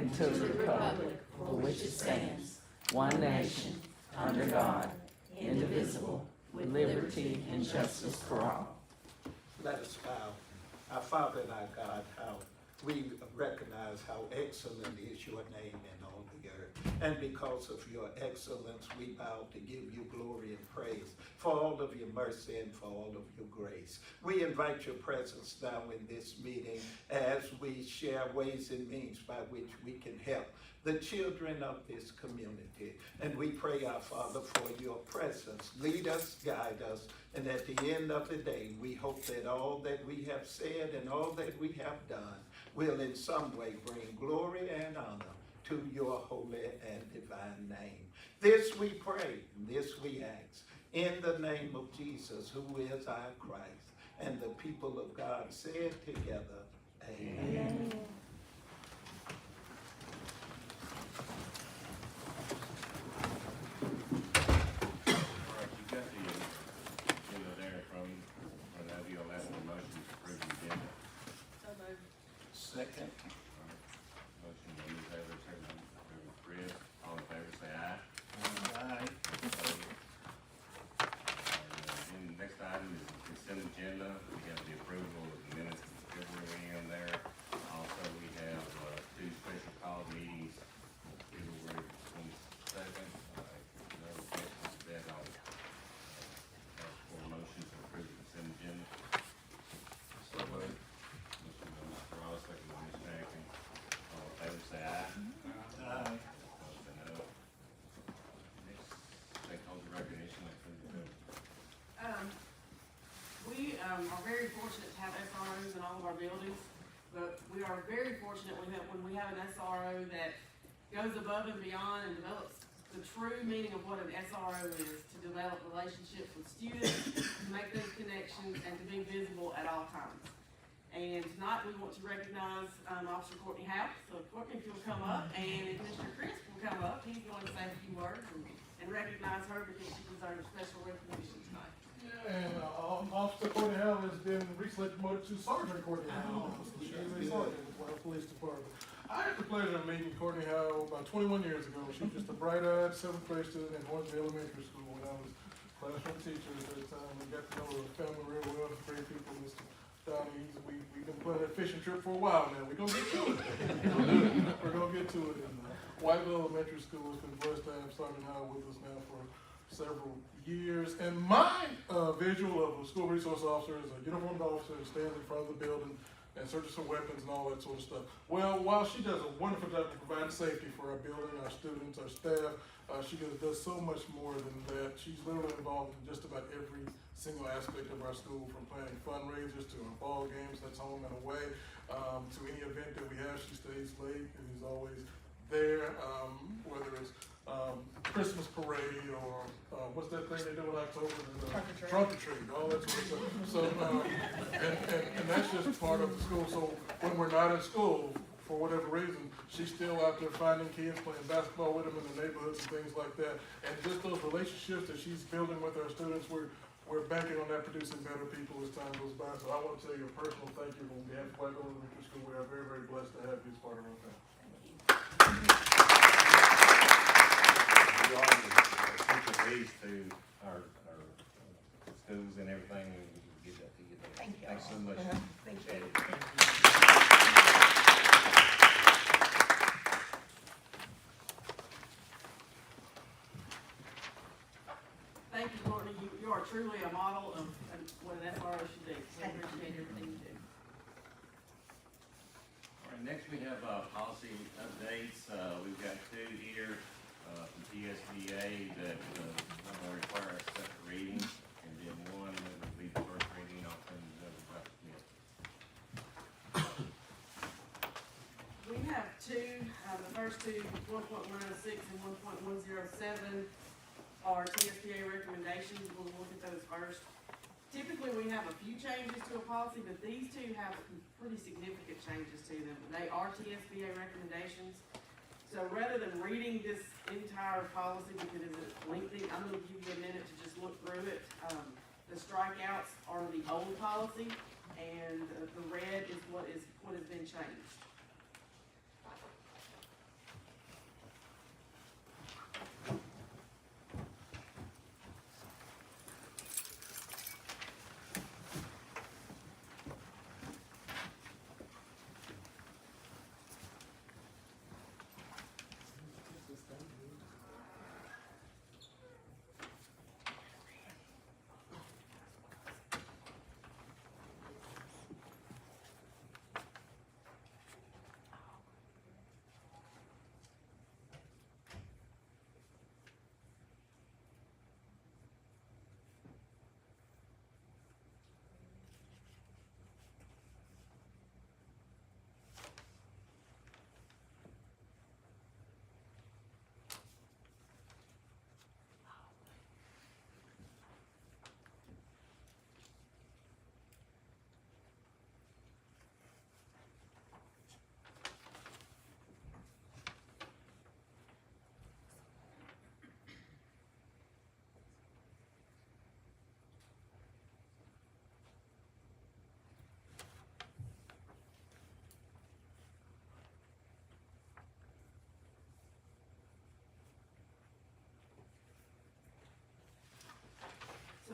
and to the republic for which it stands, one nation, under God, indivisible, with liberty and justice for all. Let us bow. Our Father and our God, how we recognize how excellent is your name in all the earth. And because of your excellence, we bow to give you glory and praise for all of your mercy and for all of your grace. We invite your presence now in this meeting as we share ways and means by which we can help the children of this community. And we pray, our Father, for your presence. Lead us, guide us, and at the end of the day, we hope that all that we have said and all that we have done will in some way bring glory and honor to your holy and divine name. This we pray, this we ask, in the name of Jesus, who is our Christ. And the people of God said together, amen. Amen. Second. Motion by Ms. Taylor, second by Chris. All in favor, say aye. Aye. And the next item is the consent agenda. We have the approval of the minutes of February in there. Also, we have two special call meetings, February 22nd. No objections to that. I'll ask for a motion to approve the consent agenda. So moved. Say aye. Aye. No. Next, stakeholder recognition. We are very fortunate to have SROs in all of our buildings, but we are very fortunate when we have an SRO that goes above and beyond and develops the true meaning of what an SRO is, to develop relationships with students, to make those connections, and to be visible at all times. And tonight we want to recognize Officer Courtney House. So Courtney, if you'll come up, and if Mr. Chris will come up, he's going to say a few words and recognize her because she deserves special recognition tonight. Yeah, and Officer Courtney House has been recently promoted to Sergeant Courtney House. She's a sergeant with the police department. I had the pleasure of meeting Courtney Howe about 21 years ago. She was just a bright-eyed 7th grade student in Hornsby Elementary School when I was classroom teacher at that time. We got to know her family real well. Great people, Mr. Donnie, we've been planning a fishing trip for a while now. We're going to get to it. We're going to get to it. And Whiteville Elementary School has been blessed to have Sergeant Howe with us now for several years. And my visual of a school resource officer is a uniformed officer that stands in front of the building and searches for weapons and all that sort of stuff. Well, while she does a wonderful job of providing safety for our building, our students, our staff, she does so much more than that. She's literally involved in just about every single aspect of our school, from planning fundraisers to our ball games, that's home and away, to any event that we have. She stays late and is always there, whether it's Christmas parade or what's that thing they do in October? Trunk or treat, all that sort of stuff. So, and that's just part of the school. So when we're not in school, for whatever reason, she's still out there finding kids, playing basketball with them in the neighborhoods and things like that. And just those relationships that she's building with our students, we're banking on that producing better people as time goes by. So I want to tell you a personal thank you on behalf of Whiteville Elementary School. We are very, very blessed to have you as part of our family. We always introduce to our schools and everything, and we can get that to you. Thank you. Thanks so much. Thank you. Thank you, Courtney. You are truly a model of what an SRO should do. We appreciate everything you do. All right, next we have policy updates. We've got two here from TSBA that will require a second reading, and then one that will be the first reading. I'll turn it over to Dr. Smith. We have two, the first two, 1.106 and 1.107 are TSBA recommendations. We'll look at those first. Typically, we have a few changes to a policy, but these two have some pretty significant changes to them. They are TSBA recommendations. So rather than reading this entire policy because it's lengthy, I'm going to give you a minute to just look through it. The strikeouts are the old policy, and the red is what has been changed.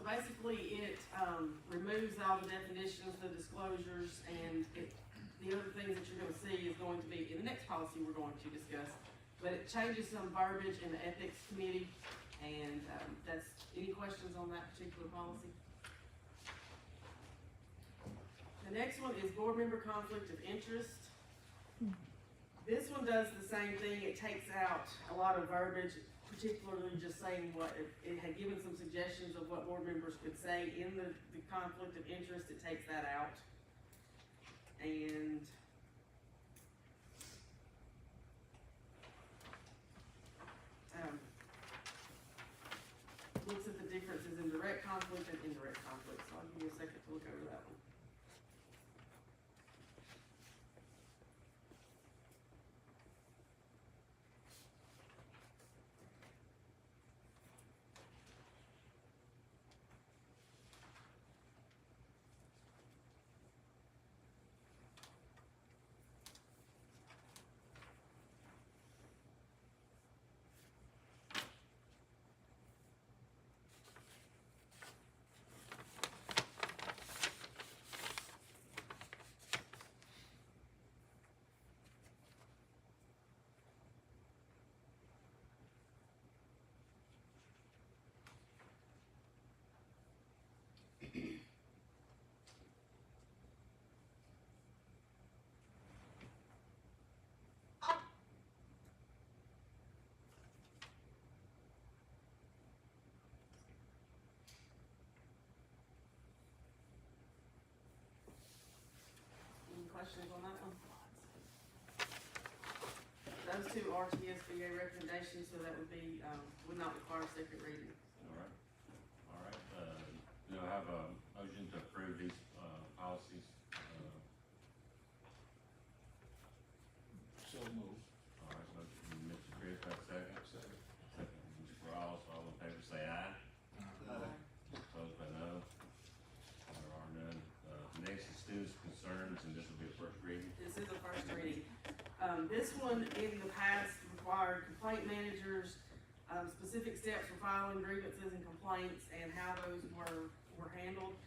basically it, removes all the definitions, the disclosures, and the other things that you're gonna see is going to be in the next policy we're going to discuss. But it changes some verbiage in the ethics committee, and, any questions on that particular policy? The next one is board member conflict of interest. This one does the same thing, it takes out a lot of verbiage, particularly just saying it had given some suggestions of what board members could say in the conflict of interest, it takes that out. And looks at the differences in direct conflict and indirect conflict, so I'll give you a second to look over that one. Questions on that one? Those two are TSBA recommendations, so that would be, would not require a second reading. All right, do I have a motion to approve these, policies? So moved. All right, motion from Mr. Chris, have a second? Second. Second from Mr. Ross, all in favor say aye. Opposed by no. There are none. Next is students' concerns, and this will be a first reading. This is a first reading. This one in the past required complaint managers, specific steps for filing grievances and complaints and how those were handled.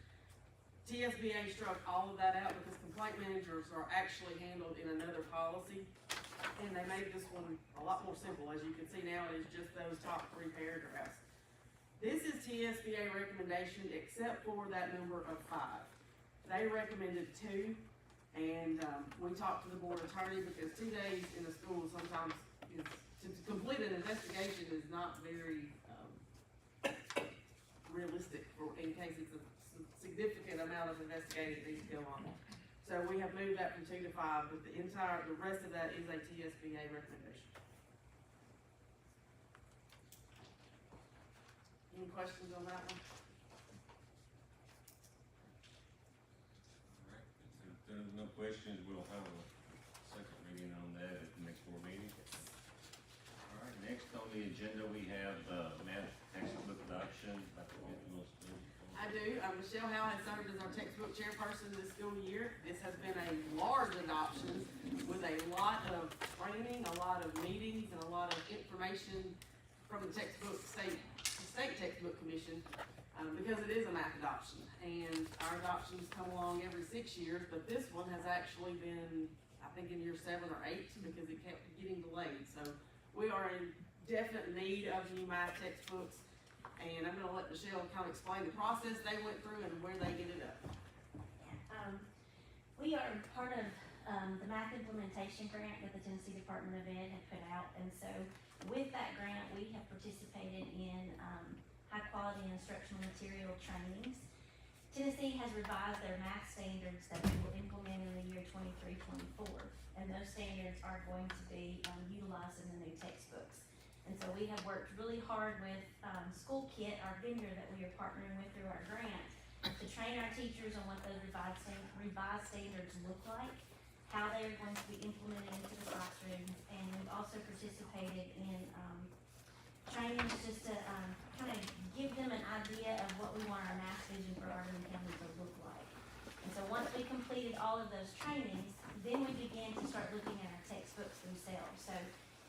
TSBA struck all of that out because complaint managers are actually handled in another policy. And they made this one a lot more simple. As you can see now, it is just those top 3 paragraphs. This is TSBA recommendation except for that number of 5. They recommended 2, and, we talked to the board attorney because 2 days in a school sometimes is, to complete an investigation is not very, realistic for, in case it's a significant amount of investigating that needs to go on. So we have moved that from 2 to 5, but the rest of that is a TSBA recommendation. Any questions on that one? All right, if there's no questions, we'll have a second reading on that at the next board meeting. All right, next on the agenda, we have, math textbook adoption. I do. Michelle Howe has served as our textbook chairperson this school year. This has been a large adoption with a lot of training, a lot of meetings, and a lot of information from the state textbook commission, because it is a math adoption. And our adoptions come along every 6 years, but this one has actually been, I think, in year 7 or 8 because it kept getting delayed. So we are in definite need of new math textbooks. And I'm gonna let Michelle kind of explain the process they went through and where they ended up. We are part of the math implementation grant that the Tennessee Department of Ed had put out, and so with that grant, we have participated in high quality instructional material trainings. Tennessee has revised their math standards that we will implement in the year 23-24, and those standards are going to be utilized in the new textbooks. And so we have worked really hard with School Kit, our vendor that we are partnering with through our grant, to train our teachers on what those revised standards look like, how they are going to be implemented into the classrooms, and we've also participated in trainings just to kind of give them an idea of what we want our math vision for Hardeman County to look like. And so once we completed all of those trainings, then we began to start looking at our textbooks themselves. So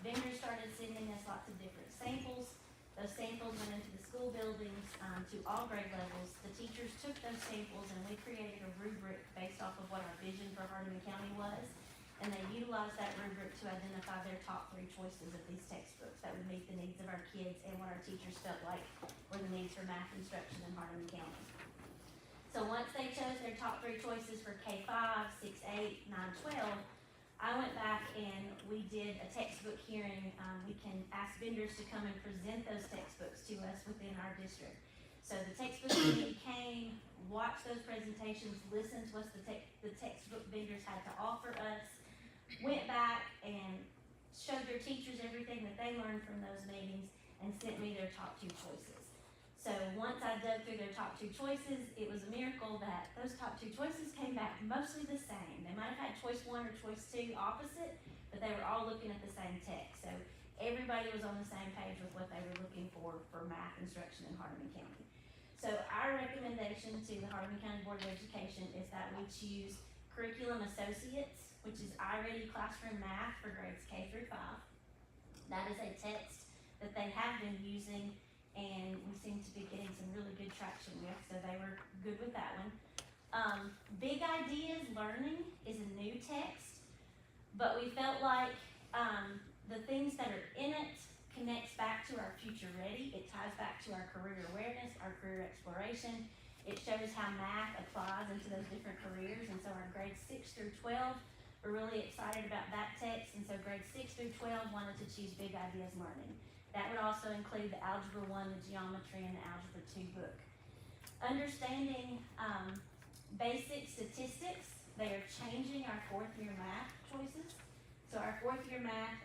vendors started sending us lots of different samples. Those samples went into the school buildings, to all grade levels. The teachers took those samples and we created a rubric based off of what our vision for Hardeman County was. And they utilized that rubric to identify their top 3 choices of these textbooks that would meet the needs of our kids and what our teachers felt like were the needs for math instruction in Hardeman County. So once they chose their top 3 choices for K-5, 6, 8, 9, 12, I went back and we did a textbook hearing. We can ask vendors to come and present those textbooks to us within our district. So the textbook committee came, watched those presentations, listened to what the textbook vendors had to offer us, went back and showed their teachers everything that they learned from those meetings and sent me their top 2 choices. So once I dug through their top 2 choices, it was a miracle that those top 2 choices came back mostly the same. They might have had choice 1 or choice 2 opposite, but they were all looking at the same text. So everybody was on the same page with what they were looking for math instruction in Hardeman County. So our recommendation to the Hardeman County Board of Education is that we choose Curriculum Associates, which is iReady Classroom Math for grades K through 5. That is a text that they have been using, and we seem to be getting some really good traction with, so they were good with that one. Big Ideas Learning is a new text, but we felt like the things that are in it connects back to our Future Ready. It ties back to our career awareness, our career exploration. It shows how math applies into those different careers, and so our grades 6 through 12, we're really excited about that text, and so grades 6 through 12 wanted to choose Big Ideas Learning. That would also include the Algebra 1, the Geometry, and the Algebra 2 book. Understanding Basic Statistics, they are changing our 4th year math choices. So our 4th year math,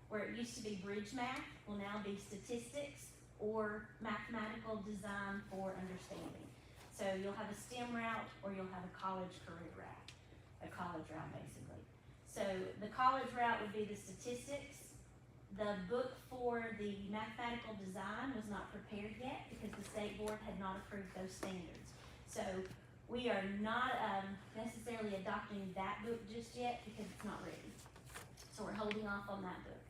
where it used to be bridge math, will now be statistics or mathematical design for understanding. So you'll have a STEM route or you'll have a college career route, a college route basically. So the college route would be the statistics. The book for the mathematical design was not prepared yet because the state board had not approved those standards. So we are not necessarily adopting that book just yet because it's not ready. So we're holding off on that book.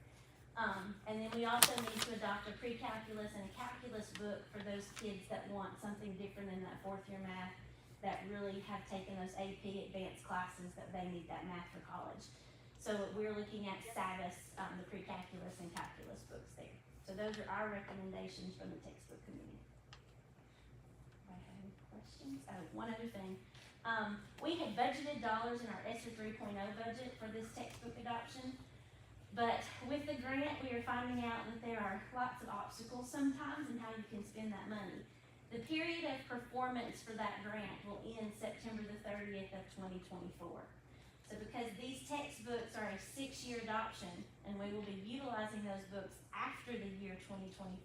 And then we also need to adopt a pre-calculus and a calculus book for those kids that want something different in that 4th year math, that really have taken those AP advanced classes that they need that math for college. So we're looking at SAVIS, the pre-calculus and calculus books there. So those are our recommendations from the textbook committee. Anybody have any questions? Oh, one other thing. We had budgeted dollars in our ESSER 3.0 budget for this textbook adoption, but with the grant, we are finding out that there are lots of obstacles sometimes in how you can spend that money. The period of performance for that grant will end September the 30th of 2024. So because these textbooks are a 6-year adoption, and we will be utilizing those books after the year 2024,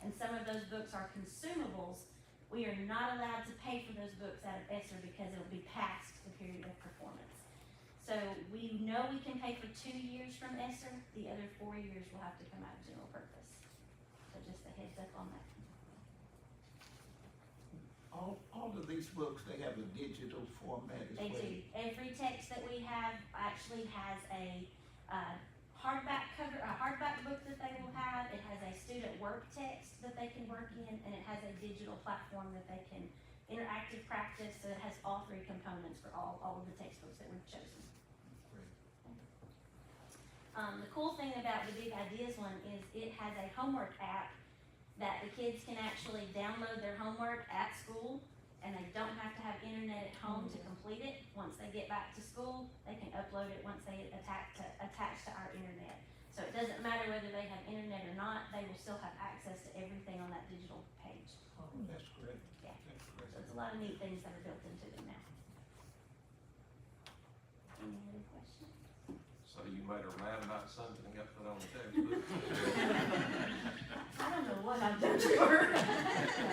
and some of those books are consumables, we are not allowed to pay for those books out of ESSER because it will be past the period of performance. So we know we can pay for 2 years from ESSER, the other 4 years will have to come out of general purpose. So just a heads up on that. All of these books, they have a digital format as well. They do. Every text that we have actually has a hardback cover, a hardback book that they will have. It has a student work text that they can work in, and it has a digital platform that they can interactive practice. So it has all 3 components for all of the textbooks that we've chosen. The cool thing about the Big Ideas one is it has a homework app that the kids can actually download their homework at school, and they don't have to have internet at home to complete it. Once they get back to school, they can upload it once they attach to our internet. So it doesn't matter whether they have internet or not, they will still have access to everything on that digital page. Oh, that's great. Yeah. That's great. So it's a lot of neat things that are built into them now. Any other questions? So you made her mad about something and got put on the textbook? I don't know what I've done to her. No,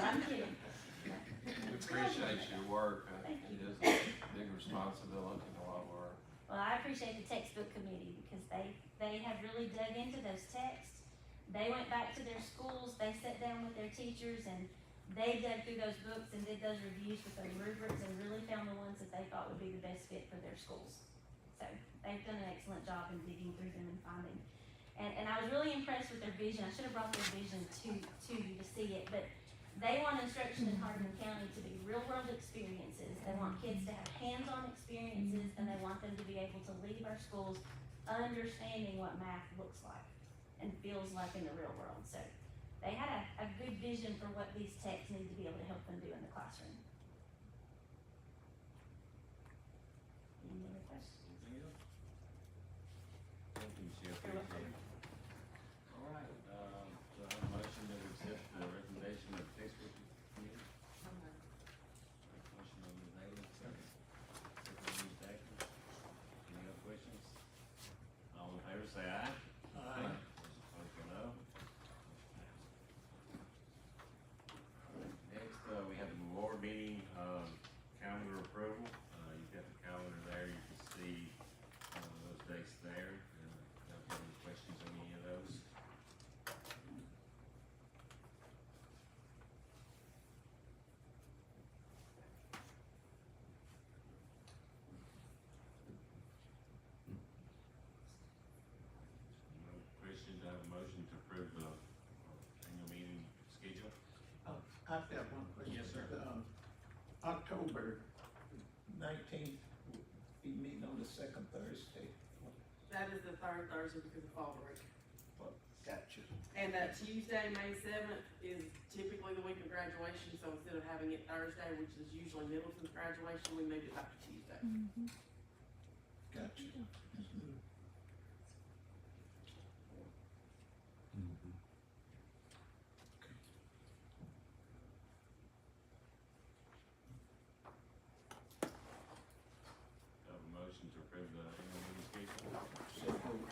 I'm kidding. We appreciate your work. Thank It you. is a big responsibility and a lot of work. Well, I appreciate the textbook committee because they have really dug into those texts. They went back to their schools, they sat down with their teachers, and they dug through those books and did those reviews with those rubrics and really found the ones that they thought would be the best fit for their schools. So they've done an excellent job in digging through them and finding. And I was really impressed with their vision. I should have brought their vision to you to see it, but they want instruction in Hardeman County to be real world experiences. They want kids to have hands-on experiences, and they want them to be able to leave our schools understanding what math looks like and feels like in the real world. So they had a good vision for what these techs need to be able to help them do in the classroom. Any other questions? Anything else? Thank you, Michelle. You're welcome. Appreciate it. All right, so I have a motion that we accept the recommendation of the textbook committee. Motion on Ms. Haley, second. Second on Ms. Atkins. Any other questions? All in favor, say aye. Aye. Those opposed, say no. All right, next, we have the board meeting, calendar approval. You've got the calendar there, you can see, those dates there. Have any questions on any of those? No questions, I have a motion to approve the annual meeting schedule. I've got one question. Yes, sir. October 19th, be meeting on the second Thursday. That is the third Thursday because of fall break. Gotcha. And that Tuesday, May 7th is typically the week of graduation, so instead of having it Thursday, which is usually Middleton's graduation, we moved it back to Tuesday. Gotcha. Have a motion to approve the annual meeting schedule. So moved.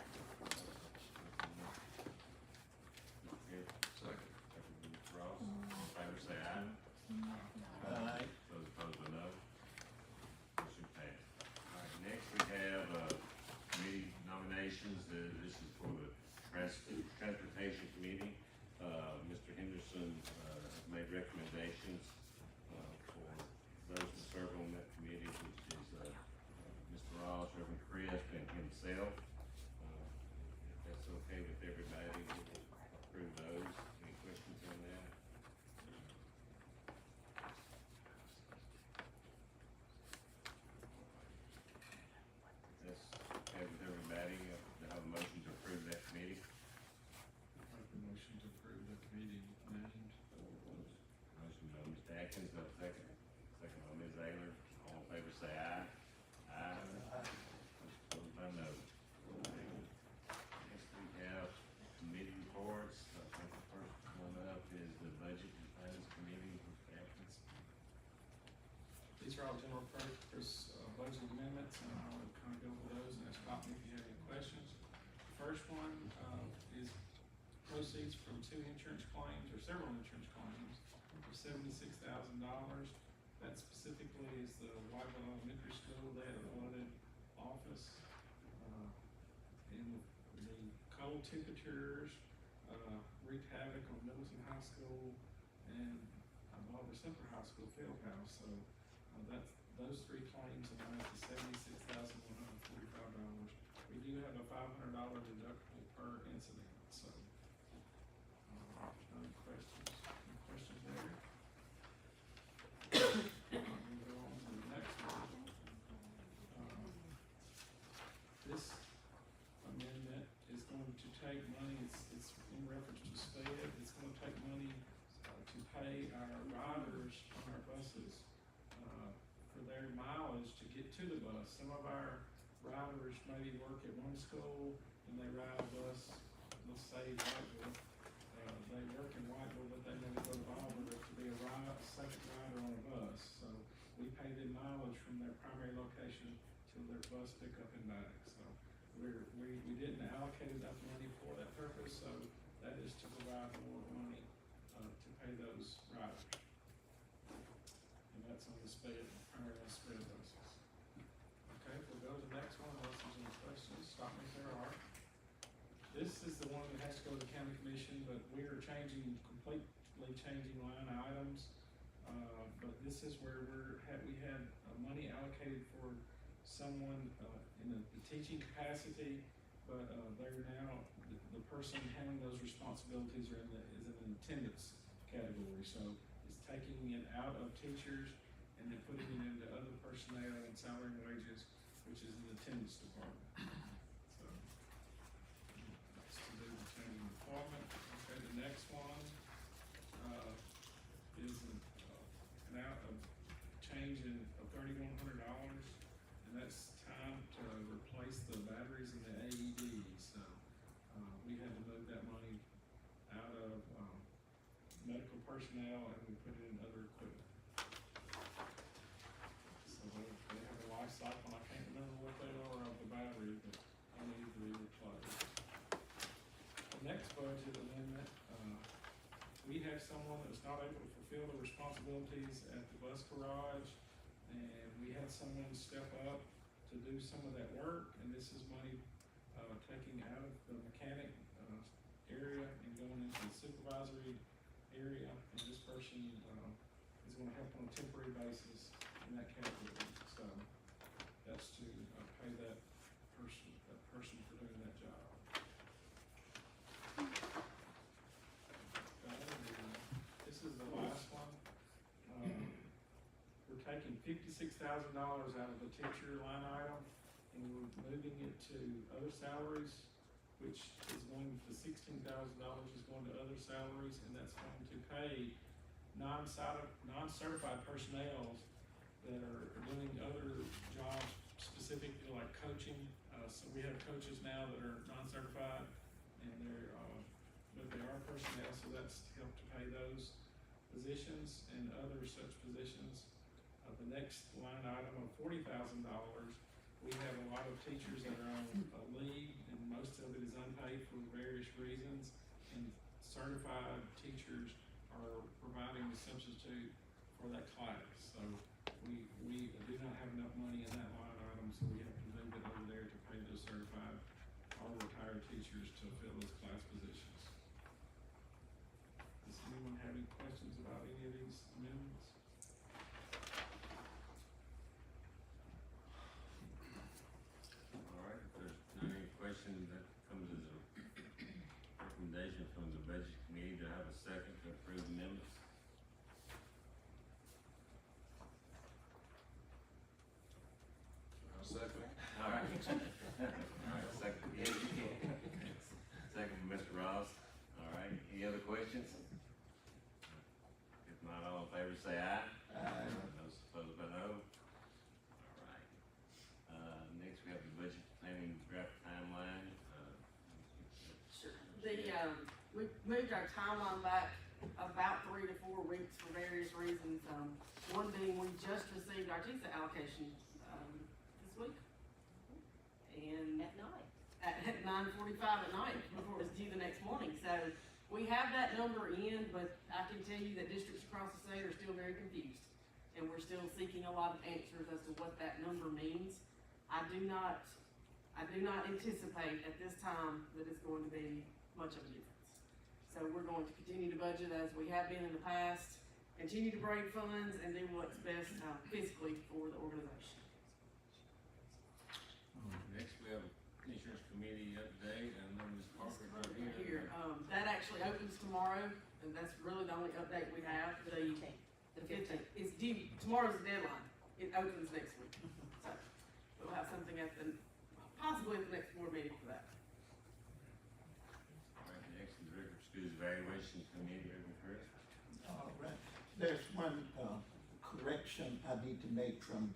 Second. Second, Ms. Ross. All in favor, say aye. Aye. Those opposed, say no. Motion passed. All right, next we have, committee nominations. This is for the Transportation Committee. Mr. Henderson, has made recommendations, for those to serve on that committee, which is, Mr. Ross, Reverend Chris, and himself. If that's okay with everybody, we'll approve those. Any questions on that? That's okay with everybody, to have a motion to approve that committee. Make the motion to approve the committee named. Motion by Mr. Atkins, no second. Second by Ms. Ayler. All in favor, say aye. Aye. Opposed by no. Next we have committee reports. I think the first one up is the Budget and Finance Committee, Mr. Atkins. These are all general purpose budget amendments, and I'll kind of go over those and stop me if you have any questions. The first one is proceeds from two insurance claims, or several insurance claims, for $76,000. That specifically is the Whiteville Elementary School. They had a flooded office. And the cold temperatures wreaked havoc on Middleton High School and Barbara Central High School field house. So those three claims amount to $76,145. We do have a $500 deductible per incident. So, any questions? Any questions there? We'll go on to the next one. This amendment is going to take money, it's in reference to SPED, it's gonna take money to pay our riders on our buses for their mileage to get to the bus. Some of our riders maybe work at one school and they ride a bus, let's say Whiteville. They work in Whiteville, but they never go to Auburn to be a second rider on a bus. So we pay them mileage from their primary location to their bus pickup and back. So we didn't allocate enough money for that purpose, so that is to provide more money to pay those riders. And that's on the SPED, primarily SPED buses. Okay, we'll go to the next one, unless there's any questions, stop me if there are. This is the one that has to go to the county commission, but we are completely changing line items. But this is where we had money allocated for someone in the teaching capacity, but they're now the person handling those responsibilities is in an attendance category, so it's taking it out of teachers and then putting it into other personnel and salary and wages, which is in the attendance department. So, that's to do the change in employment. Okay, the next one, is a change of $3,100, and that's time to replace the batteries in the AEDs. So, we had to move that money out of, medical personnel and we put it in other equipment. So they have a life cycle, and I can't remember what they are of the battery, but they need to be replaced. The next budget amendment, we have someone that's not able to fulfill the responsibilities at the bus garage, and we had someone step up to do some of that work, and this is money, taking out of the mechanic, area and going into the supervisory area, and this person, is gonna help on a temporary basis in that category. So, that's to, pay that person for doing that job. This is the last one. We're taking $56,000 out of the teacher line item, and we're moving it to other salaries, which is going, the $16,000 is going to other salaries, and that's going to pay non-certified personnel that are doing other jobs, specifically like coaching. So we have coaches now that are non-certified, and but they are personnel, so that's to help to pay those positions and other such positions. The next line item of $40,000, we have a lot of teachers that are on leave, and most of it is unpaid for various reasons, and certified teachers are providing the substitute for that class. So we do not have enough money in that line item, so we have to move it over there to pay those certified or retired teachers to fill those class positions. Does anyone have any questions about any of these amendments? All right, if there's not any questions, that comes as a recommendation from the budget committee to have a second to approve amendments. I'll second it. All right. All right, second, yeah, second from Mr. Ross. All right, any other questions? If not, all in favor say aye. Aye. Those opposed by no. All right. Next we have the budget planning draft timeline. Sure. We moved our timeline back about 3 to 4 weeks for various reasons. One being we just received our TISA allocation, this week. And At night. at 9:45 at night before it was due the next morning. So we have that number in, but I can tell you that districts across the state are still very confused. And we're still seeking a lot of answers as to what that number means. I do not anticipate at this time that it's going to be much of a difference. So we're going to continue to budget as we have been in the past, continue to break funds, and do what's best fiscally for the organization. Next we have insurance committee update, and then Ms. Parker's right Right here. here, that actually opens tomorrow, and that's really the only update we have. The 15th, it's due, tomorrow's the deadline, it opens next week. So, we'll have something possibly at the next board meeting for that. All right, next is the River Schools Evaluation Committee, Reverend Chris. All right, there's one, correction I need to make from,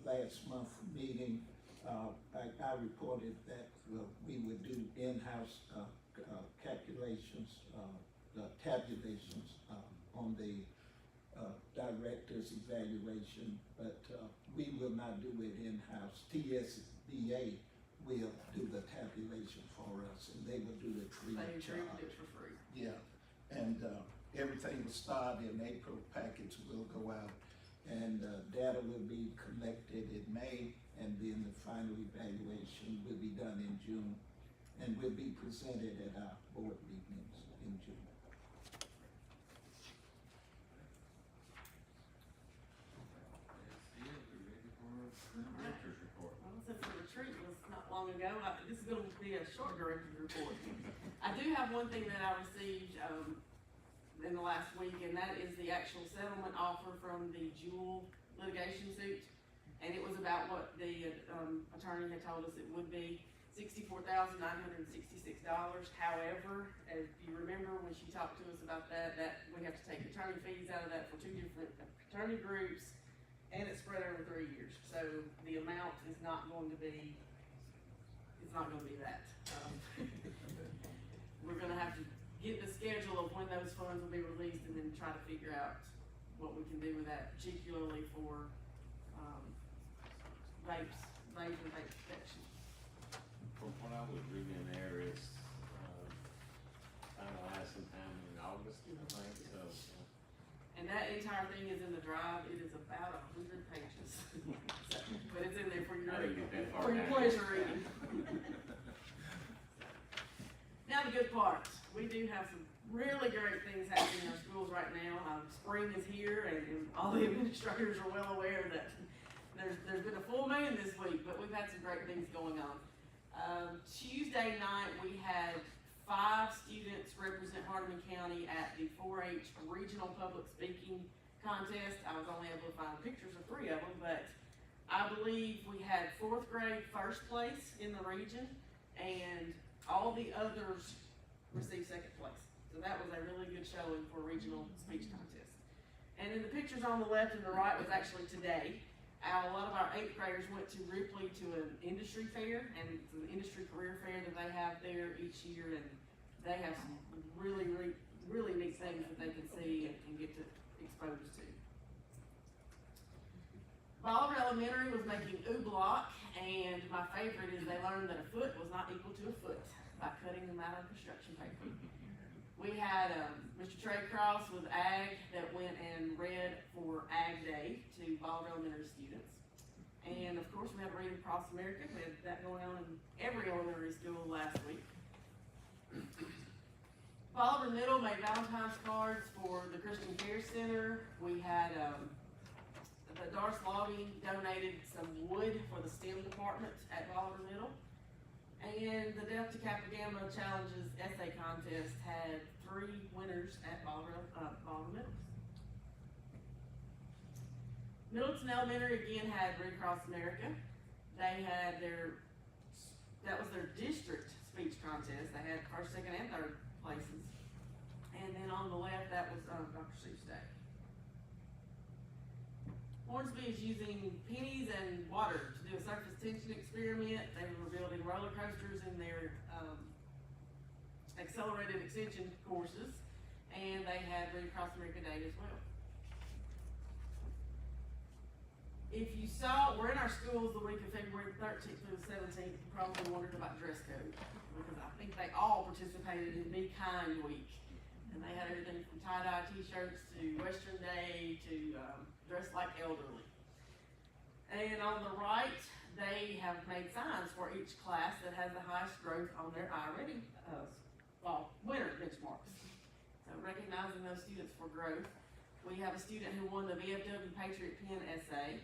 last month's meeting. I reported that, we would do in-house, calculations, tabulations, on the, director's evaluation, but, we will not do it in-house. TSBA will do the tabulation for us, and they will do it free They of agree charge. with it for free. Yeah, and, everything will start in April, packets will go out, and, data will be collected in May, and then the final evaluation will be done in June, and will be presented at our board meetings in June. That's it, we're ready for the director's report. Well, since the retreat was not long ago, this is gonna be a short director's report. I do have one thing that I received, in the last week, and that is the actual settlement offer from the Jewel litigation suit. And it was about what the, attorney had told us it would be, $64,966. However, if you remember when she talked to us about that we have to take attorney fees out of that for 2 different attorney groups, and it's spread over 3 years. So the amount is not going to be, it's not gonna be that. We're gonna have to get the schedule of when those funds will be released and then try to figure out what we can do with that, particularly for, vapes and vape protection. From what I was reading in there, it's, finalized sometime in August, I think, so. And that entire thing is in the drive, it is about 100 pages. So, but it's in there for your, I didn't get that far for your down. pleasure reading. Now the good part, we do have some really great things happening in our schools right now. Spring is here and all the administrators are well aware that there's been a full moon this week, but we've had some great things going on. Tuesday night, we had 5 students represent Hardeman County at the 4-H Regional Public Speaking Contest. I was only able to find pictures of 3 of them, but I believe we had 4th grade first place in the region, and all the others received 2nd place. So that was a really good showing for a regional speech contest. And then the pictures on the left and the right was actually today. A lot of our 8th graders went to Ripley to an industry fair, and it's an industry career fair that they have there each year, and they have some really neat things that they can see and get to exposed to. Bolivar Elementary was making oobleck, and my favorite is they learned that a foot was not equal to a foot by cutting them out of construction paper. We had Mr. Trey Cross with Ag that went and read for Ag Day to Bolivar Elementary students. And of course, we had Read Across America. We had that going on in every elementary school last week. Bolivar Middle made Valentine's cards for the Christian Care Center. We had the Darce Lobby donated some wood for the STEM department at Bolivar Middle. And the Delta Kappa Gamma Challenges essay contest had 3 winners at Bolivar Middle. Middleton Elementary again had Red Cross America. They had that was their district speech contest. They had 1st, 2nd, and 3rd places. And then on the left, that was Dr. Seuss Day. Hornsby is using pennies and water to do a surface tension experiment. They were building roller coasters in their accelerated extension courses, and they had Red Cross America Day as well. If you saw, we're in our schools the week of February 13th through the 17th, you probably wondered about dress code, because I think they all participated in Be Kind Week. And they had everything from tie-dye t-shirts to Western Day to dress like elderly. And on the right, they have made signs for each class that has the highest growth on their iReady winter benchmarks. So recognizing those students for growth. We have a student who won the VFW Patriot Pen essay.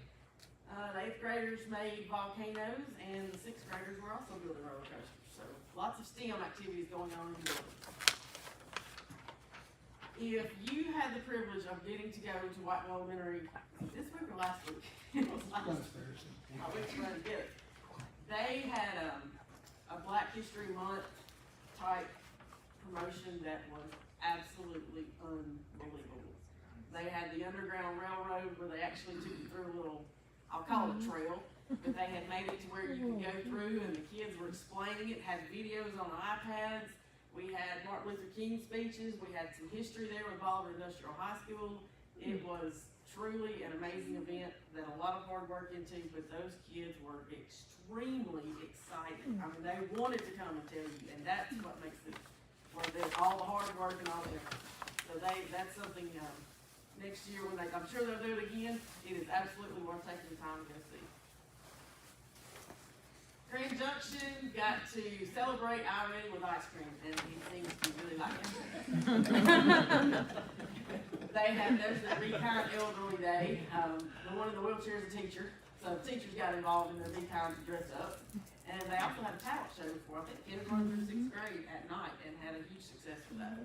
The 8th graders made volcanoes, and the 6th graders were also building roller coasters. So lots of STEM activities going on in the building. If you had the privilege of getting to go to Whitewell Elementary this week or last week, it was last Thursday. I went to run to get it. They had a Black History Month type promotion that was absolutely unbelievable. They had the Underground Railroad where they actually took you through a little, I'll call it trail, but they had made it to where you could go through and the kids were explaining it, had videos on iPads. We had Martin Luther King speeches. We had some history there with Bolivar Industrial High School. It was truly an amazing event that a lot of hard work into, but those kids were extremely excited. I mean, they wanted to come and tell you, and that's what makes it, all the hard work and all the effort. So that's something, next year when I'm sure they'll do it again, it is absolutely worth taking the time to go see. Grand Junction got to celebrate iReady with ice cream, and he seems to really like it. There's the Be Kind Elderly Day. The one in the wheelchair is a teacher, So teachers got involved in their Be Kind to dress up. And they also had a talent show for, I think, kindergarten through sixth grade at night and had a huge success with that.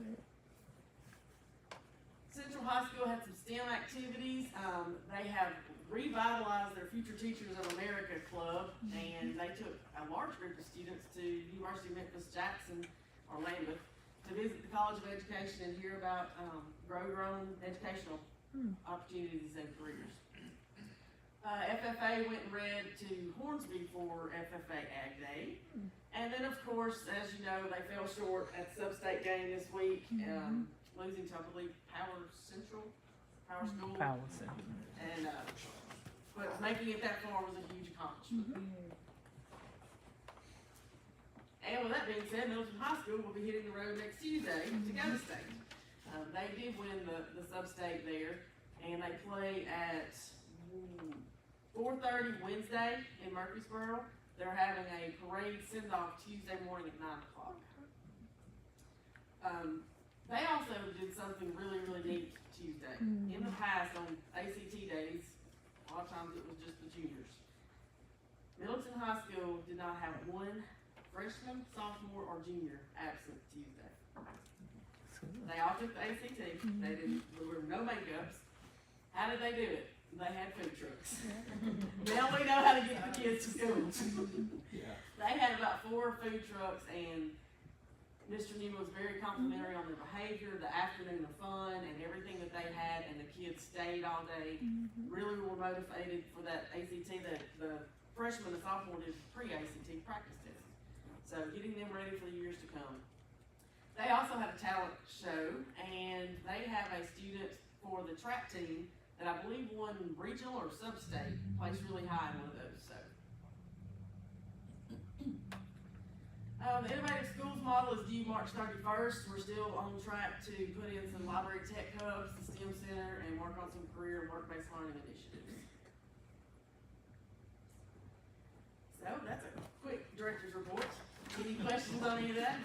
Central High School had some STEM activities. They have revitalized their Future Teachers of America Club, and they took a large group of students to University of Memphis, Jackson, or Lambeth, to visit the College of Education and hear about grown educational opportunities and careers. FFA went and read to Hornsby for FFA Ag Day. And then, of course, as you know, they fell short at the sub-state game this week, losing to, I believe, Power School. And, but making it that far was a huge accomplishment. And with that being said, Middleton High School will be hitting the road next Tuesday to go to state. They did win the sub-state there, and they play at 4:30 Wednesday in Murfreesboro. They're having a parade send-off Tuesday morning at 9 o'clock. They also did something really, really neat Tuesday. In the past, on ACT days, a lot of times it was just the juniors. Middleton High School did not have one freshman, sophomore, or junior absent Tuesday. They all took the ACT. There were no makeups. How did they do it? They had food trucks. Now we know how to get the kids to school. They had about 4 food trucks, and Mr. Newman was very complimentary on their behavior, the afternoon of fun, and everything that they had, and the kids stayed all day. Really were motivated for that ACT. The freshman and sophomore did pre-ACT practice tests. So getting them ready for the years to come. They also had a talent show, and they have a student for the track team that I believe won regional or sub-state, placed really high in one of those, so. The Innovative Schools model is due March 31st. We're still on track to put in some library tech hubs, the STEM center, and work on some career and work-based learning initiatives. So that's a quick director's report. Any questions on any of that?